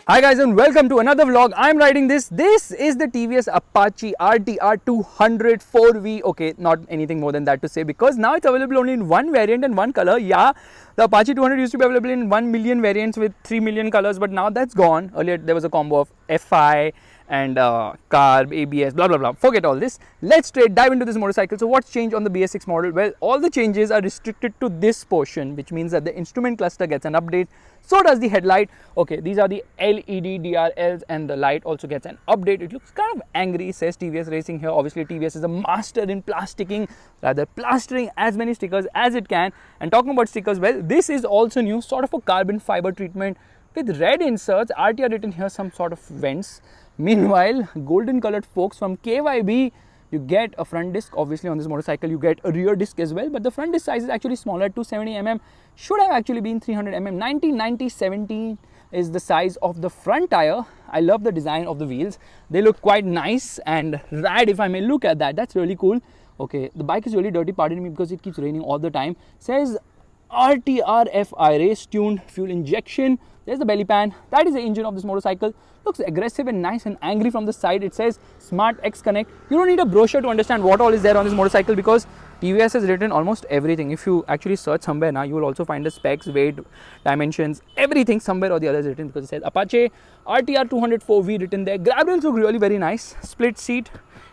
Hi guys and welcome to another vlog. I'm riding this. This is the TVS Apache RTR 200 4V. Okay, not anything more than that to say because now it's available only in one variant and one color. Yeah, the Apache 200 used to be available in 1 million variants with 3 million colors, but now that's gone. Earlier there was a combo of FI and carb, ABS, blah blah blah. Forget all this. Let's straight dive into this motorcycle. So what's changed on the BS6 model? Well, all the changes are restricted to this portion, which means that the instrument cluster gets an update. So does the headlight. Okay, these are the LED DRLs and the light also gets an update. It looks kind of angry, says TVS Racing here. Obviously TVS is a master in plastering as many stickers as it can. And talking about stickers, well, this is also new, sort of a carbon fiber treatment with red inserts, RTR written here, some sort of vents. Meanwhile, golden colored forks from KYB. You get a front disc, obviously on this motorcycle you get a rear disc as well, but the front disc size is actually smaller, 270mm, should have actually been 300mm. 90/90/17 is the size of the front tire. I love the design of the wheels, they look quite nice and rad, if I may look at that. That's really cool. Okay, the bike is really dirty, pardon me, because it keeps raining all the time. Says RTR-FI race tuned fuel injection. There's the belly pan. That is the engine of this motorcycle. Looks aggressive and nice and angry from the side. It says Smart X Connect. You don't need a brochure to understand what all is there on this motorcycle because TVS has written almost everything. If you actually search somewhere now, you will also find the specs, weight, dimensions, everything somewhere or the other is written because it says Apache RTR 200 4V written there. Grab rails look really very nice. Split seat.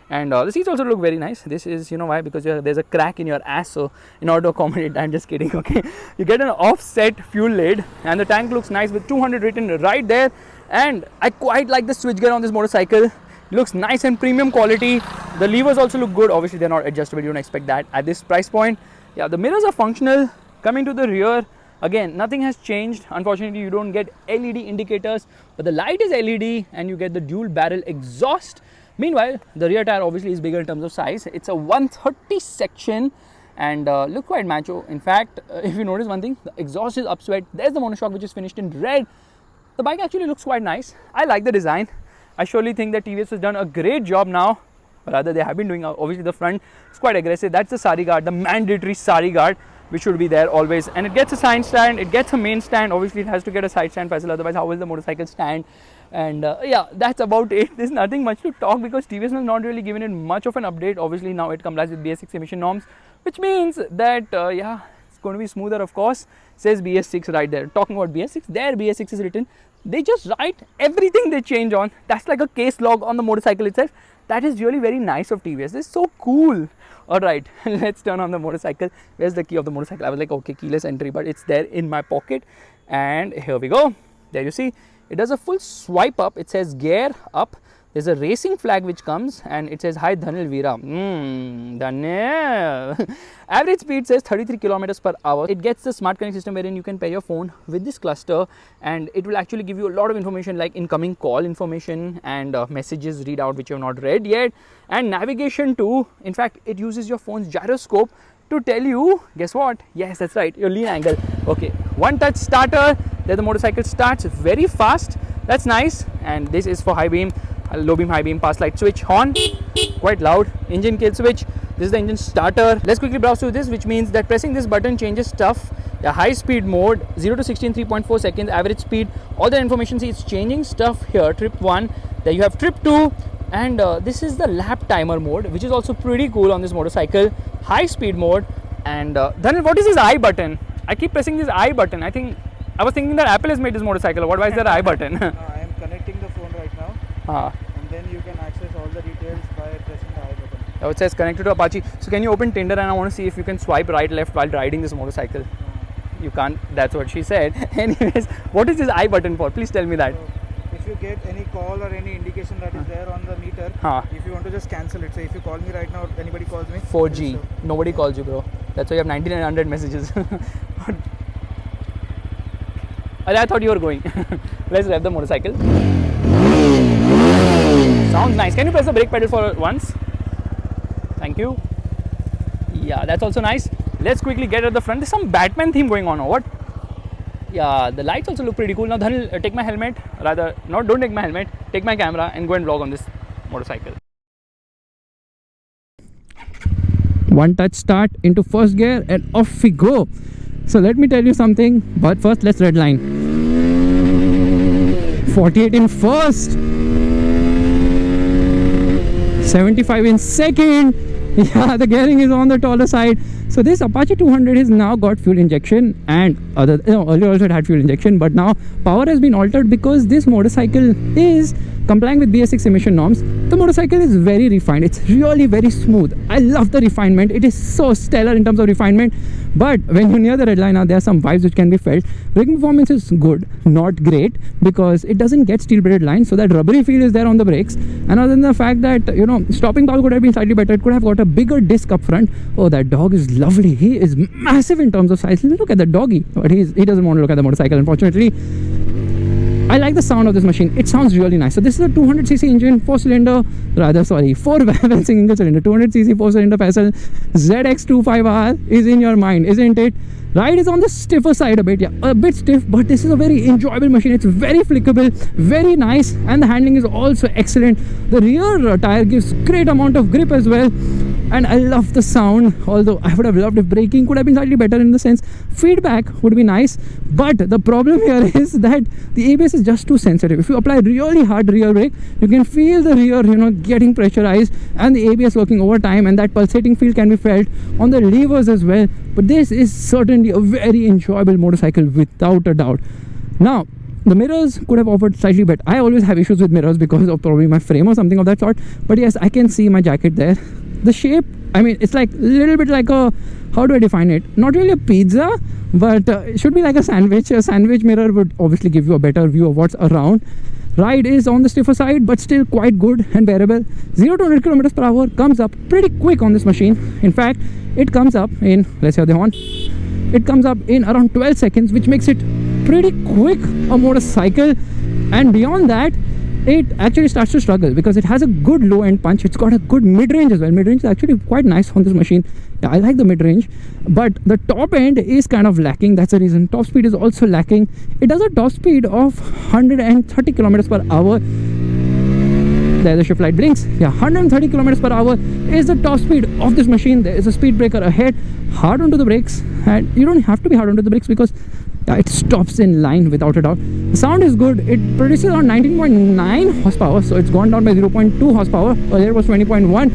And the seats also look very nice. This is, you know why, because there's a crack in your ass, so in order to accommodate, I'm just kidding, okay. You get an offset fuel lid and the tank looks nice with 200 written right there. And I quite like the switchgear on this motorcycle. It looks nice and premium quality. The levers also look good. Obviously they're not adjustable, you don't expect that at this price point. Yeah, the mirrors are functional. Coming to the rear, again, nothing has changed. Unfortunately, you don't get LED indicators, but the light is LED and you get the dual barrel exhaust. Meanwhile, the rear tire obviously is bigger in terms of size. It's a 130 section and look quite macho. In fact, if you notice one thing, the exhaust is upswept. There's the monoshock which is finished in red. The bike actually looks quite nice. I like the design. I surely think that TVS has done a great job now. Or rather, they have been doing, obviously the front is quite aggressive. That's the sari guard, the mandatory sari guard, which should be there always. And it gets a side stand, it gets a main stand. Obviously it has to get a side stand, Faisal, otherwise how will the motorcycle stand? And yeah, that's about it. There's nothing much to talk because TVS has not really given it much of an update. Obviously now it complies with BS6 emission norms, which means that yeah, it's going to be smoother, of course. Says BS6 right there. Talking about BS6, there BS6 is written. They just write everything they change on. That's like a case log on the motorcycle itself. That is really very nice of TVS. This is so cool. Alright, let's turn on the motorcycle. Where's the key of the motorcycle? I was like, okay, keyless entry, but it's there in my pocket. And here we go. There you see. It does a full swipe up. It says gear up. There's a racing flag which comes and it says hi Dhanil Veera. Dhanil. Average speed says 33 kilometers per hour. It gets the smart connect system wherein you can pair your phone with this cluster and it will actually give you a lot of information like incoming call information and messages readout which you have not read yet, and navigation too. In fact, it uses your phone's gyroscope to tell you, guess what? Yes, that's right, your lean angle. Okay, one touch starter. There the motorcycle starts very fast. That's nice. And this is for high beam, low beam, high beam, pass light switch, horn, quite loud, engine kill switch. This is the engine starter. Let's quickly browse through this, which means that pressing this button changes stuff. The high speed mode, 0 to 60 in 3.4 seconds, average speed, all the information. See, it's changing stuff here. Trip 1, then you have trip 2, and this is the lap timer mode, which is also pretty cool on this motorcycle. High speed mode. And Dhanil, what is this I button? I keep pressing this I button. I was thinking that Apple has made this motorcycle. Why is there I button? I am connecting the phone right now. And then you can access all the details by pressing the I button. Oh, it says connected to Apache. So can you open Tinder and I want to see if you can swipe right left while riding this motorcycle? No. You can't. That's what she said. Anyways, what is this I button for? Please tell me that. So if you get any call or any indication that is there on the meter, if you want to just cancel it. So if you call me right now, anybody calls me. 4G. Nobody calls you, bro. That's why you have 9900 messages. I thought you were going. Let's rev the motorcycle. Sounds nice. Can you press the brake pedal for once? Thank you. Yeah, that's also nice. Let's quickly get at the front. There's some Batman theme going on or what? Yeah, the lights also look pretty cool. Now Dhanil, take my helmet. Rather, no, don't take my helmet. Take my camera and go and vlog on this motorcycle. One touch start into first gear and off we go. So let me tell you something, but first let's redline. 48 in first, 75 in second. Yeah, the gearing is on the taller side. So this Apache 200 has now got fuel injection, and earlier also it had fuel injection, but now power has been altered because this motorcycle is complying with BS6 emission norms. The motorcycle is very refined. It's really very smooth. I love the refinement. It is so stellar in terms of refinement. But when you're near the red line, now there are some vibes which can be felt. Braking performance is good, not great, because it doesn't get steel braided lines, so that rubbery feel is there on the brakes. And other than the fact that, you know, stopping power could have been slightly better. It could have got a bigger disc up front. Oh, that dog is lovely. He is massive in terms of size. Look at the doggy. But he doesn't want to look at the motorcycle, unfortunately. I like the sound of this machine. It sounds really nice. So this is a 200cc engine, 4-balancing single cylinder, 200cc 4-cylinder Faisal ZX25R is in your mind, isn't it? Ride is on the stiffer side a bit, yeah, a bit stiff, but this is a very enjoyable machine. It's very flickable, very nice, and the handling is also excellent. The rear tire gives great amount of grip as well, and I love the sound, although I would have loved if braking could have been slightly better in the sense. Feedback would be nice, but the problem here is that the ABS is just too sensitive. If you apply really hard rear brake, you can feel the rear, you know, getting pressurized, and the ABS working over time, and that pulsating feel can be felt on the levers as well. But this is certainly a very enjoyable motorcycle without a doubt. Now, the mirrors could have offered slightly better. I always have issues with mirrors because of probably my frame or something of that sort. But yes, I can see my jacket there. The shape, I mean, it's like a little bit like a, how do I define it? Not really a pizza, but it should be like a sandwich. A sandwich mirror would obviously give you a better view of what's around. Ride is on the stiffer side, but still quite good and bearable. 0 to 100 kilometers per hour comes up pretty quick on this machine. In fact, it comes up in, let's hear the horn, it comes up in around 12 seconds, which makes it pretty quick a motorcycle. And beyond that, it actually starts to struggle because it has a good low end punch. It's got a good mid-range as well. Mid-range is actually quite nice on this machine. Yeah, I like the mid-range, but the top end is kind of lacking. That's the reason. Top speed is also lacking. It does a top speed of 130 kilometers per hour. There the shift light blinks. Yeah, 130 kilometers per hour is the top speed of this machine. There is a speed breaker ahead. Hard onto the brakes, and you don't have to be hard onto the brakes because it stops in line without a doubt. The sound is good. It produces around 19.9 horsepower, so it's gone down by 0.2 horsepower. Earlier it was 20.1.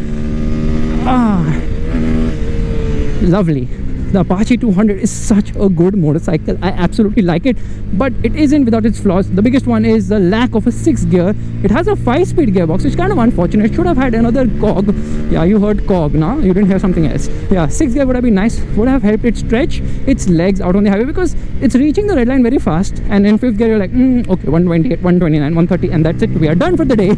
Lovely. The Apache 200 is such a good motorcycle. I absolutely like it, but it isn't without its flaws. The biggest one is the lack of a 6th gear. It has a 5-speed gearbox, which is kind of unfortunate. It should have had another cog. Yeah, you heard cog, no? You didn't hear something else. Yeah, 6th gear would have been nice. Would have helped it stretch its legs out on the highway because it's reaching the red line very fast. And in 5th gear, you're like, okay, 128, 129, 130, and that's it. We are done for the day.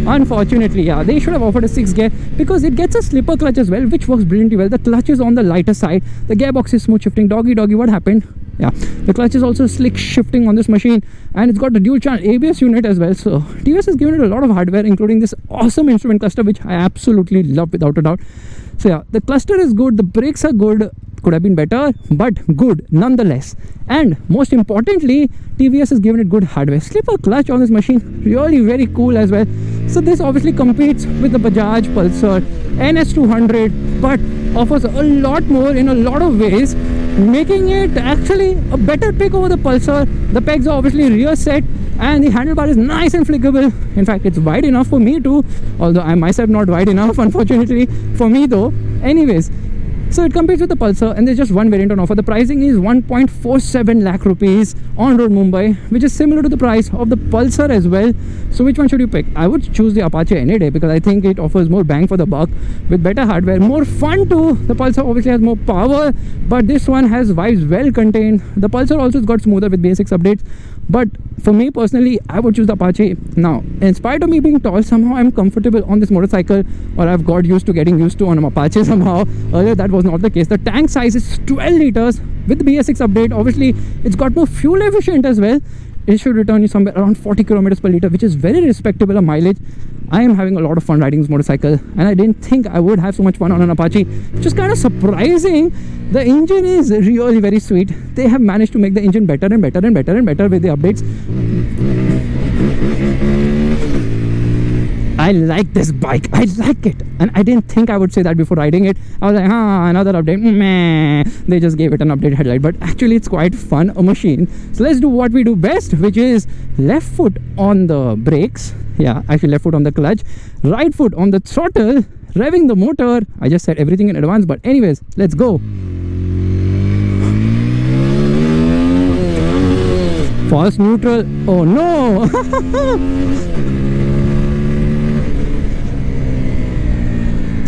Unfortunately, yeah, they should have offered a 6th gear because it gets a slipper clutch as well, which works brilliantly well. The clutch is on the lighter side. The gearbox is smooth shifting. Doggy, what happened? Yeah, the clutch is also slick shifting on this machine, and it's got a dual channel ABS unit as well. So TVS has given it a lot of hardware, including this awesome instrument cluster, which I absolutely love without a doubt. So yeah, the cluster is good, the brakes are good, could have been better, but good nonetheless. And most importantly, TVS has given it good hardware. Slipper clutch on this machine, really very cool as well. So this obviously competes with the Bajaj Pulsar NS200, but offers a lot more in a lot of ways, making it actually a better pick over the Pulsar. The pegs are obviously rear set, and the handlebar is nice and flickable. In fact, it's wide enough for me too, although I myself not wide enough, unfortunately for me though. Anyways, so it competes with the Pulsar, and there's just one variant on offer. The pricing is 1.47 lakh rupees on road Mumbai, which is similar to the price of the Pulsar as well. So which one should you pick? I would choose the Apache any day because I think it offers more bang for the buck with better hardware, more fun too. The Pulsar obviously has more power, but this one has vibes well contained. The Pulsar also got smoother with BS6 updates, but for me personally, I would choose the Apache. Now, in spite of me being tall, somehow I'm comfortable on this motorcycle, or I've got used to getting used to on an Apache somehow. Earlier that was not the case. The tank size is 12 liters with the BS6 update. Obviously, it's got more fuel efficient as well. It should return you somewhere around 40 kilometers per liter, which is very respectable a mileage. I am having a lot of fun riding this motorcycle, and I didn't think I would have so much fun on an Apache, which is kind of surprising. The engine is really very sweet. They have managed to make the engine better and better and better and better with the updates. I like this bike. I like it. And I didn't think I would say that before riding it. I was like, another update. Meh. They just gave it an updated headlight. But actually, it's quite fun, a machine. So let's do what we do best, which is left foot on the brakes. Yeah, actually left foot on the clutch. Right foot on the throttle. Revving the motor. I just said everything in advance. But anyways, let's go. False neutral. Oh no.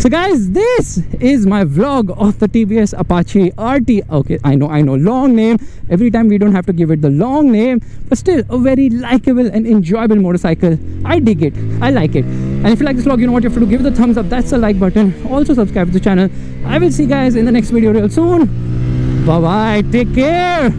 So guys, this is my vlog of the TVS Apache RT. Okay, I know, long name. Every time we don't have to give it the long name, but still a very likable and enjoyable motorcycle. I dig it. I like it. And if you like this vlog, you know what you have to do. Give it a thumbs up. That's the like button. Also subscribe to the channel. I will see you guys in the next video real soon. Bye bye. Take care.